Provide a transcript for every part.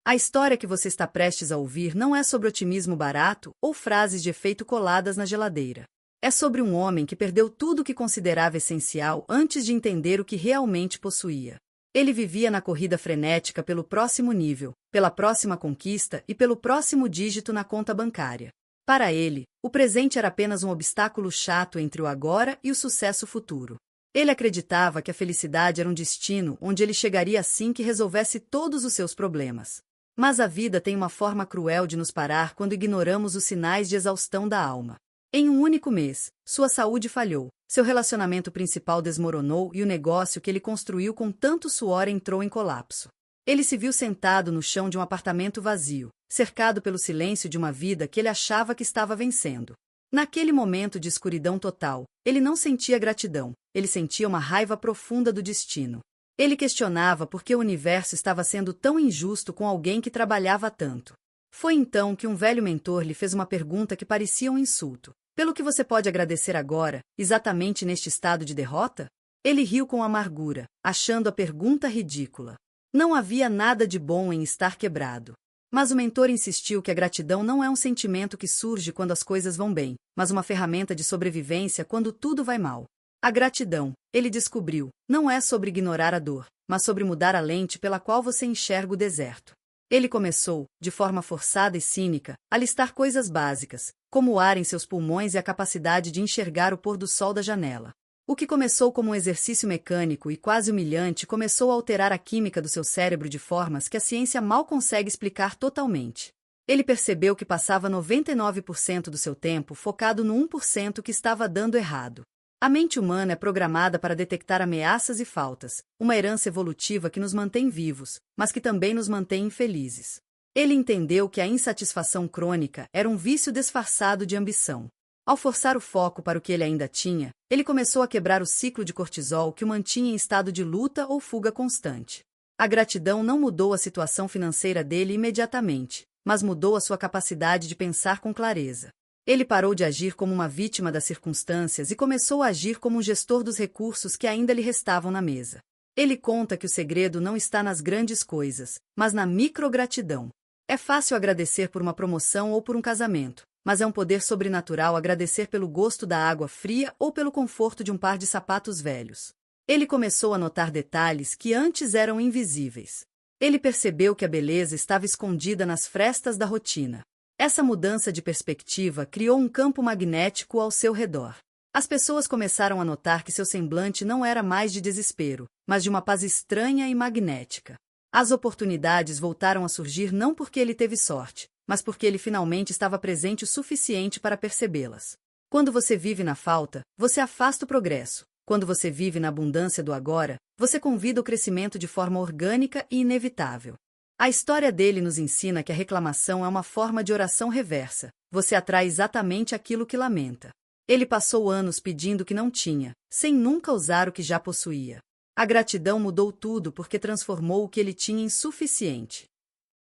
A história que você está prestes a ouvir não é sobre otimismo barato ou frases de efeito coladas na geladeira. É sobre um homem que perdeu tudo o que considerava essencial antes de entender o que realmente possuía. Ele vivia na corrida frenética pelo próximo nível, pela próxima conquista e pelo próximo dígito na conta bancária. Para ele, o presente era apenas um obstáculo chato entre o agora e o sucesso futuro. Ele acreditava que a felicidade era um destino onde ele chegaria assim que resolvesse todos os seus problemas. Mas a vida tem uma forma cruel de nos parar quando ignoramos os sinais de exaustão da alma. Em um único mês, sua saúde falhou, seu relacionamento principal desmoronou e o negócio que ele construiu com tanto suor entrou em colapso. Ele se viu sentado no chão de um apartamento vazio, cercado pelo silêncio de uma vida que ele achava que estava vencendo. Naquele momento de escuridão total, ele não sentia gratidão, ele sentia uma raiva profunda do destino. Ele questionava por que o universo estava sendo tão injusto com alguém que trabalhava tanto. Foi então que um velho mentor lhe fez uma pergunta que parecia um insulto. Pelo que você pode agradecer agora, exatamente neste estado de derrota? Ele riu com amargura, achando a pergunta ridícula. Não havia nada de bom em estar quebrado. Mas o mentor insistiu que a gratidão não é um sentimento que surge quando as coisas vão bem, mas uma ferramenta de sobrevivência quando tudo vai mal. A gratidão, ele descobriu, não é sobre ignorar a dor, mas sobre mudar a lente pela qual você enxerga o deserto. Ele começou, de forma forçada e cínica, a listar coisas básicas, como o ar em seus pulmões e a capacidade de enxergar o pôr do sol da janela. O que começou como um exercício mecânico e quase humilhante começou a alterar a química do seu cérebro de formas que a ciência mal consegue explicar totalmente. Ele percebeu que passava 99% do seu tempo focado no 1% que estava dando errado. A mente humana é programada para detectar ameaças e faltas, uma herança evolutiva que nos mantém vivos, mas que também nos mantém infelizes. Ele entendeu que a insatisfação crônica era um vício disfarçado de ambição. Ao forçar o foco para o que ele ainda tinha, ele começou a quebrar o ciclo de cortisol que o mantinha em estado de luta ou fuga constante. A gratidão não mudou a situação financeira dele imediatamente, mas mudou a sua capacidade de pensar com clareza. Ele parou de agir como uma vítima das circunstâncias e começou a agir como um gestor dos recursos que ainda lhe restavam na mesa. Ele conta que o segredo não está nas grandes coisas, mas na microgratidão. É fácil agradecer por uma promoção ou por um casamento, mas é um poder sobrenatural agradecer pelo gosto da água fria ou pelo conforto de um par de sapatos velhos. Ele começou a notar detalhes que antes eram invisíveis. Ele percebeu que a beleza estava escondida nas frestas da rotina. Essa mudança de perspectiva criou um campo magnético ao seu redor. As pessoas começaram a notar que seu semblante não era mais de desespero, mas de uma paz estranha e magnética. As oportunidades voltaram a surgir não porque ele teve sorte, mas porque ele finalmente estava presente o suficiente para percebê-las. Quando você vive na falta, você afasta o progresso. Quando você vive na abundância do agora, você convida o crescimento de forma orgânica e inevitável. A história dele nos ensina que a reclamação é uma forma de oração reversa. Você atrai exatamente aquilo que lamenta. Ele passou anos pedindo o que não tinha, sem nunca usar o que já possuía. A gratidão mudou tudo porque transformou o que ele tinha em suficiente.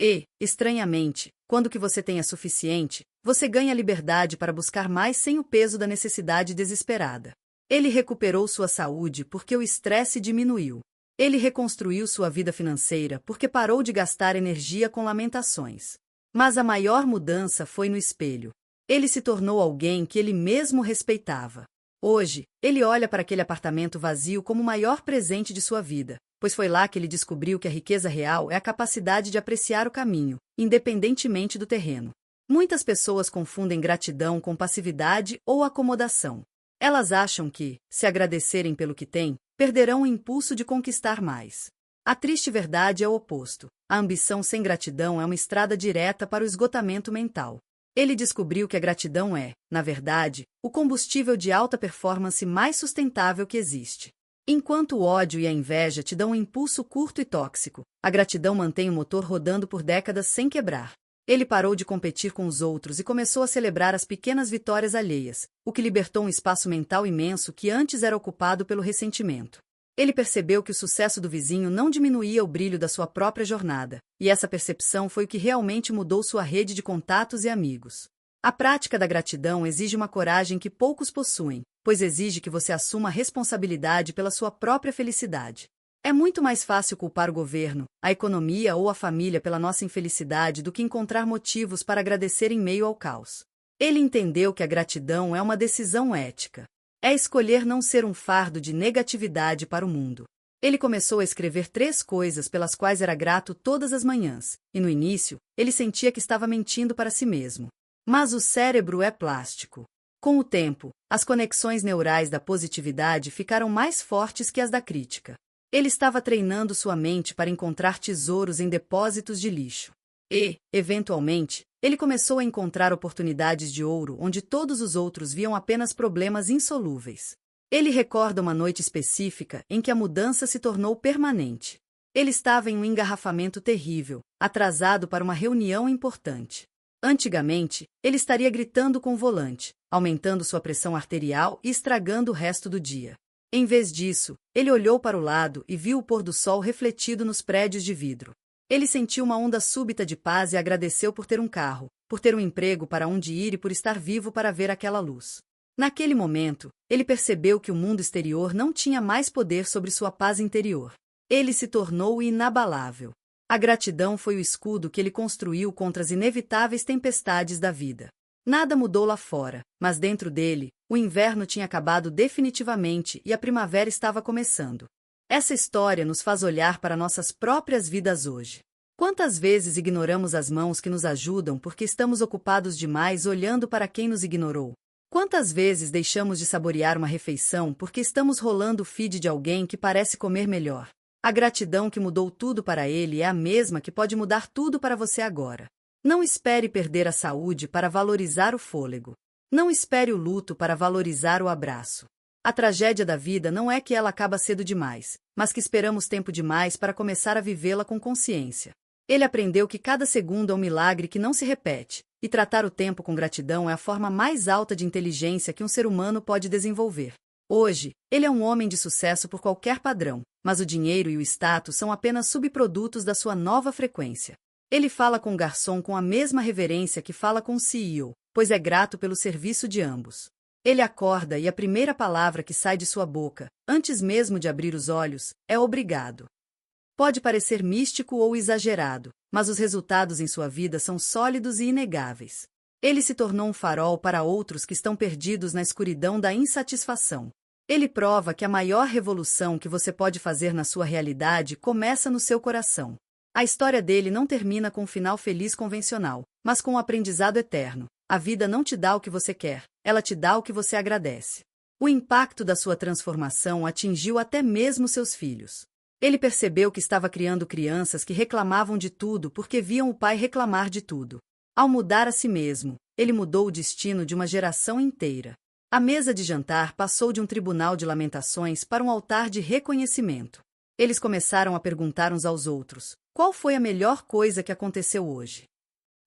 E, estranhamente, quando o que você tem é suficiente, você ganha liberdade para buscar mais sem o peso da necessidade desesperada. Ele recuperou sua saúde porque o estresse diminuiu. Ele reconstruiu sua vida financeira porque parou de gastar energia com lamentações. Mas a maior mudança foi no espelho. Ele se tornou alguém que ele mesmo respeitava. Hoje, ele olha para aquele apartamento vazio como o maior presente de sua vida, pois foi lá que ele descobriu que a riqueza real é a capacidade de apreciar o caminho, independentemente do terreno. Muitas pessoas confundem gratidão com passividade ou acomodação. Elas acham que, se agradecerem pelo que têm, perderão o impulso de conquistar mais. A triste verdade é o oposto. A ambição sem gratidão é uma estrada direta para o esgotamento mental. Ele descobriu que a gratidão é, na verdade, o combustível de alta performance mais sustentável que existe. Enquanto o ódio e a inveja te dão um impulso curto e tóxico, a gratidão mantém o motor rodando por décadas sem quebrar. Ele parou de competir com os outros e começou a celebrar as pequenas vitórias alheias, o que libertou um espaço mental imenso que antes era ocupado pelo ressentimento. Ele percebeu que o sucesso do vizinho não diminuía o brilho da sua própria jornada, e essa percepção foi o que realmente mudou sua rede de contatos e amigos. A prática da gratidão exige uma coragem que poucos possuem, pois exige que você assuma a responsabilidade pela sua própria felicidade. É muito mais fácil culpar o governo, a economia ou a família pela nossa infelicidade do que encontrar motivos para agradecer em meio ao caos. Ele entendeu que a gratidão é uma decisão ética. É escolher não ser um fardo de negatividade para o mundo. Ele começou a escrever 3 coisas pelas quais era grato todas as manhãs, e no início, ele sentia que estava mentindo para si mesmo. Mas o cérebro é plástico. Com o tempo, as conexões neurais da positividade ficaram mais fortes que as da crítica. Ele estava treinando sua mente para encontrar tesouros em depósitos de lixo. E, eventualmente, ele começou a encontrar oportunidades de ouro onde todos os outros viam apenas problemas insolúveis. Ele recorda uma noite específica em que a mudança se tornou permanente. Ele estava em um engarrafamento terrível, atrasado para uma reunião importante. Antigamente, ele estaria gritando com o volante, aumentando sua pressão arterial e estragando o resto do dia. Em vez disso, ele olhou para o lado e viu o pôr do sol refletido nos prédios de vidro. Ele sentiu uma onda súbita de paz e agradeceu por ter um carro, por ter um emprego para onde ir e por estar vivo para ver aquela luz. Naquele momento, ele percebeu que o mundo exterior não tinha mais poder sobre sua paz interior. Ele se tornou inabalável. A gratidão foi o escudo que ele construiu contra as inevitáveis tempestades da vida. Nada mudou lá fora, mas dentro dele, o inverno tinha acabado definitivamente e a primavera estava começando. Essa história nos faz olhar para nossas próprias vidas hoje. Quantas vezes ignoramos as mãos que nos ajudam porque estamos ocupados demais olhando para quem nos ignorou? Quantas vezes deixamos de saborear uma refeição porque estamos rolando o feed de alguém que parece comer melhor? A gratidão que mudou tudo para ele é a mesma que pode mudar tudo para você agora. Não espere perder a saúde para valorizar o fôlego. Não espere o luto para valorizar o abraço. A tragédia da vida não é que ela acaba cedo demais, mas que esperamos tempo demais para começar a vivê-la com consciência. Ele aprendeu que cada segundo é um milagre que não se repete, e tratar o tempo com gratidão é a forma mais alta de inteligência que um ser humano pode desenvolver. Hoje, ele é um homem de sucesso por qualquer padrão, mas o dinheiro e o status são apenas subprodutos da sua nova frequência. Ele fala com o garçom com a mesma reverência que fala com o CEO, pois é grato pelo serviço de ambos. Ele acorda e a primeira palavra que sai de sua boca, antes mesmo de abrir os olhos, é obrigado. Pode parecer místico ou exagerado, mas os resultados em sua vida são sólidos e inegáveis. Ele se tornou um farol para outros que estão perdidos na escuridão da insatisfação. Ele prova que a maior revolução que você pode fazer na sua realidade começa no seu coração. A história dele não termina com um final feliz convencional, mas com um aprendizado eterno. A vida não te dá o que você quer, ela te dá o que você agradece. O impacto da sua transformação atingiu até mesmo seus filhos. Ele percebeu que estava criando crianças que reclamavam de tudo porque viam o pai reclamar de tudo. Ao mudar a si mesmo, ele mudou o destino de uma geração inteira. A mesa de jantar passou de um tribunal de lamentações para um altar de reconhecimento. Eles começaram a perguntar uns aos outros: qual foi a melhor coisa que aconteceu hoje?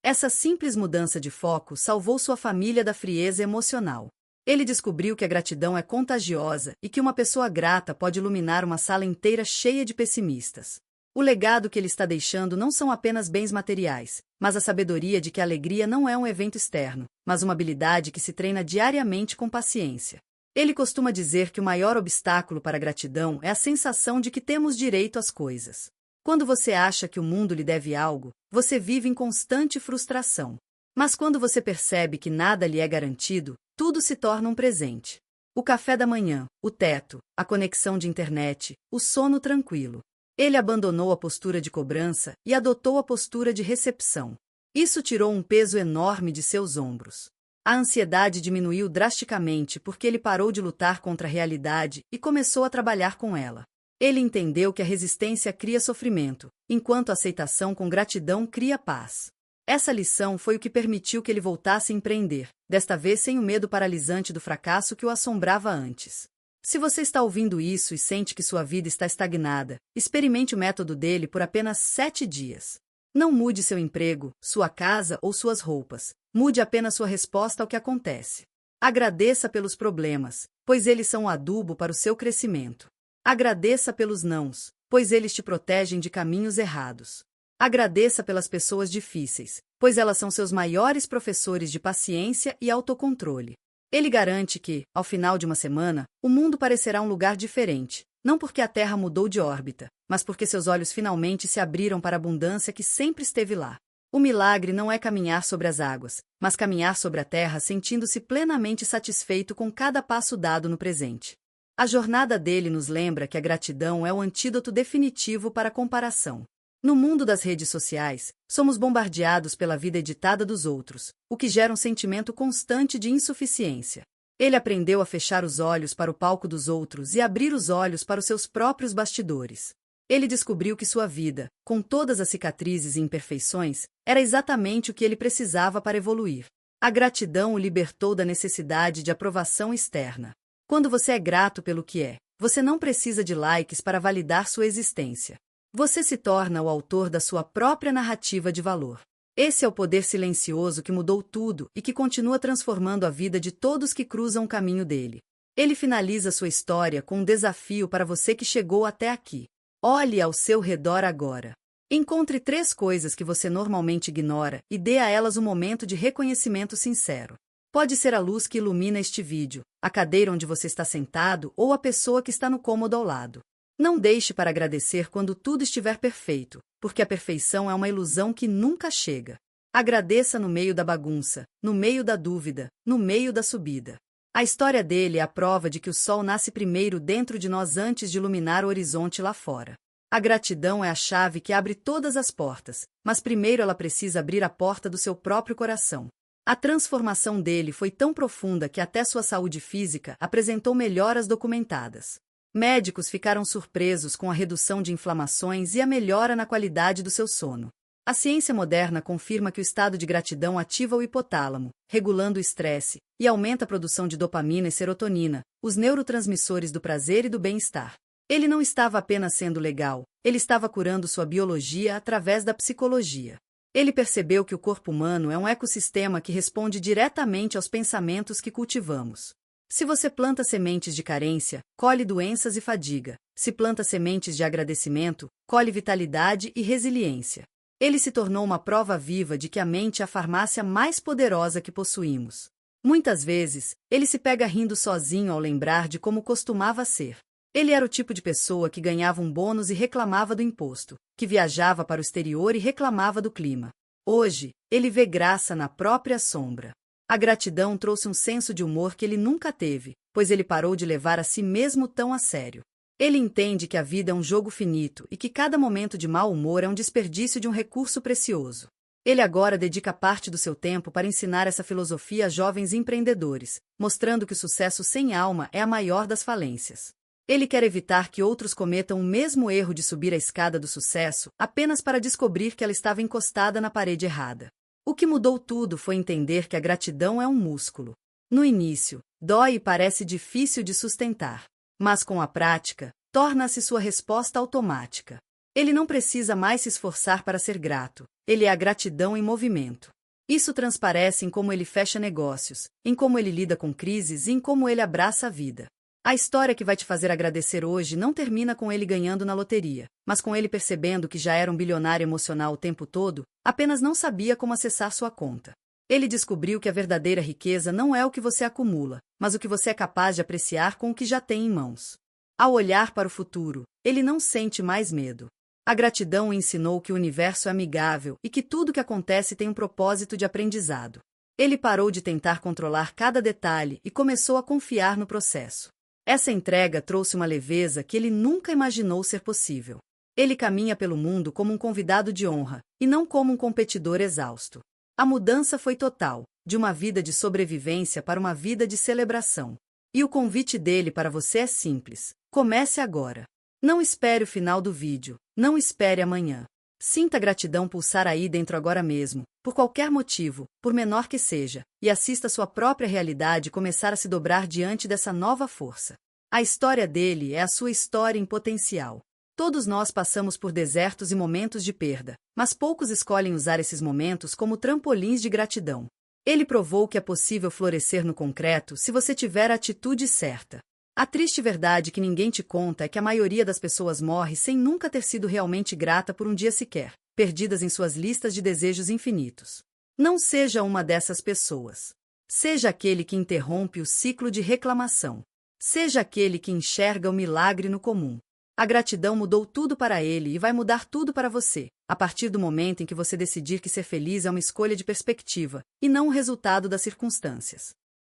Essa simples mudança de foco salvou sua família da frieza emocional. Ele descobriu que a gratidão é contagiosa e que uma pessoa grata pode iluminar uma sala inteira cheia de pessimistas. O legado que ele está deixando não são apenas bens materiais, mas a sabedoria de que a alegria não é um evento externo, mas uma habilidade que se treina diariamente com paciência. Ele costuma dizer que o maior obstáculo para a gratidão é a sensação de que temos direito às coisas. Quando você acha que o mundo lhe deve algo, você vive em constante frustração. Mas quando você percebe que nada lhe é garantido, tudo se torna um presente. O café da manhã, o teto, a conexão de internet, o sono tranquilo. Ele abandonou a postura de cobrança e adotou a postura de recepção. Isso tirou um peso enorme de seus ombros. A ansiedade diminuiu drasticamente porque ele parou de lutar contra a realidade e começou a trabalhar com ela. Ele entendeu que a resistência cria sofrimento, enquanto a aceitação com gratidão cria paz. Essa lição foi o que permitiu que ele voltasse a empreender, desta vez sem o medo paralisante do fracasso que o assombrava antes. Se você está ouvindo isso e sente que sua vida está estagnada, experimente o método dele por apenas 7 dias. Não mude seu emprego, sua casa ou suas roupas. Mude apenas sua resposta ao que acontece. Agradeça pelos problemas, pois eles são o adubo para o seu crescimento. Agradeça pelos nãos, pois eles te protegem de caminhos errados. Agradeça pelas pessoas difíceis, pois elas são seus maiores professores de paciência e autocontrole. Ele garante que, ao final de uma semana, o mundo parecerá um lugar diferente, não porque a Terra mudou de órbita, mas porque seus olhos finalmente se abriram para a abundância que sempre esteve lá. O milagre não é caminhar sobre as águas, mas caminhar sobre a terra sentindo-se plenamente satisfeito com cada passo dado no presente. A jornada dele nos lembra que a gratidão é o antídoto definitivo para a comparação. No mundo das redes sociais, somos bombardeados pela vida editada dos outros, o que gera um sentimento constante de insuficiência. Ele aprendeu a fechar os olhos para o palco dos outros e abrir os olhos para os seus próprios bastidores. Ele descobriu que sua vida, com todas as cicatrizes e imperfeições, era exatamente o que ele precisava para evoluir. A gratidão o libertou da necessidade de aprovação externa. Quando você é grato pelo que é, você não precisa de likes para validar sua existência. Você se torna o autor da sua própria narrativa de valor. Esse é o poder silencioso que mudou tudo e que continua transformando a vida de todos que cruzam o caminho dele. Ele finaliza sua história com um desafio para você que chegou até aqui. Olhe ao seu redor agora. Encontre 3 coisas que você normalmente ignora e dê a elas um momento de reconhecimento sincero. Pode ser a luz que ilumina este vídeo, a cadeira onde você está sentado ou a pessoa que está no cômodo ao lado. Não deixe para agradecer quando tudo estiver perfeito, porque a perfeição é uma ilusão que nunca chega. Agradeça no meio da bagunça, no meio da dúvida, no meio da subida. A história dele é a prova de que o sol nasce primeiro dentro de nós antes de iluminar o horizonte lá fora. A gratidão é a chave que abre todas as portas, mas primeiro ela precisa abrir a porta do seu próprio coração. A transformação dele foi tão profunda que até sua saúde física apresentou melhoras documentadas. Médicos ficaram surpresos com a redução de inflamações e a melhora na qualidade do seu sono. A ciência moderna confirma que o estado de gratidão ativa o hipotálamo, regulando o estresse, e aumenta a produção de dopamina e serotonina, os neurotransmissores do prazer e do bem-estar. Ele não estava apenas sendo legal, ele estava curando sua biologia através da psicologia. Ele percebeu que o corpo humano é um ecossistema que responde diretamente aos pensamentos que cultivamos. Se você planta sementes de carência, colhe doenças e fadiga. Se planta sementes de agradecimento, colhe vitalidade e resiliência. Ele se tornou uma prova viva de que a mente é a farmácia mais poderosa que possuímos. Muitas vezes, ele se pega rindo sozinho ao lembrar de como costumava ser. Ele era o tipo de pessoa que ganhava um bônus e reclamava do imposto, que viajava para o exterior e reclamava do clima. Hoje, ele vê graça na própria sombra. A gratidão trouxe um senso de humor que ele nunca teve, pois ele parou de levar a si mesmo tão a sério. Ele entende que a vida é um jogo finito e que cada momento de mau humor é um desperdício de um recurso precioso. Ele agora dedica parte do seu tempo para ensinar essa filosofia a jovens empreendedores, mostrando que o sucesso sem alma é a maior das falências. Ele quer evitar que outros cometam o mesmo erro de subir a escada do sucesso apenas para descobrir que ela estava encostada na parede errada. O que mudou tudo foi entender que a gratidão é um músculo. No início, dói e parece difícil de sustentar, mas com a prática, torna-se sua resposta automática. Ele não precisa mais se esforçar para ser grato, ele é a gratidão em movimento. Isso transparece em como ele fecha negócios, em como ele lida com crises e em como ele abraça a vida. A história que vai te fazer agradecer hoje não termina com ele ganhando na loteria, mas com ele percebendo que já era um bilionário emocional o tempo todo, apenas não sabia como acessar sua conta. Ele descobriu que a verdadeira riqueza não é o que você acumula, mas o que você é capaz de apreciar com o que já tem em mãos. Ao olhar para o futuro, ele não sente mais medo. A gratidão o ensinou que o universo é amigável e que tudo que acontece tem um propósito de aprendizado. Ele parou de tentar controlar cada detalhe e começou a confiar no processo. Essa entrega trouxe uma leveza que ele nunca imaginou ser possível. Ele caminha pelo mundo como um convidado de honra, e não como um competidor exausto. A mudança foi total, de uma vida de sobrevivência para uma vida de celebração. E o convite dele para você é simples: comece agora. Não espere o final do vídeo, não espere amanhã. Sinta a gratidão pulsar aí dentro agora mesmo, por qualquer motivo, por menor que seja, e assista sua própria realidade começar a se dobrar diante dessa nova força. A história dele é a sua história em potencial. Todos nós passamos por desertos e momentos de perda, mas poucos escolhem usar esses momentos como trampolins de gratidão. Ele provou que é possível florescer no concreto se você tiver a atitude certa. A triste verdade que ninguém te conta é que a maioria das pessoas morre sem nunca ter sido realmente grata por um dia sequer, perdidas em suas listas de desejos infinitos. Não seja uma dessas pessoas. Seja aquele que interrompe o ciclo de reclamação. Seja aquele que enxerga o milagre no comum. A gratidão mudou tudo para ele e vai mudar tudo para você, a partir do momento em que você decidir que ser feliz é uma escolha de perspectiva, e não o resultado das circunstâncias.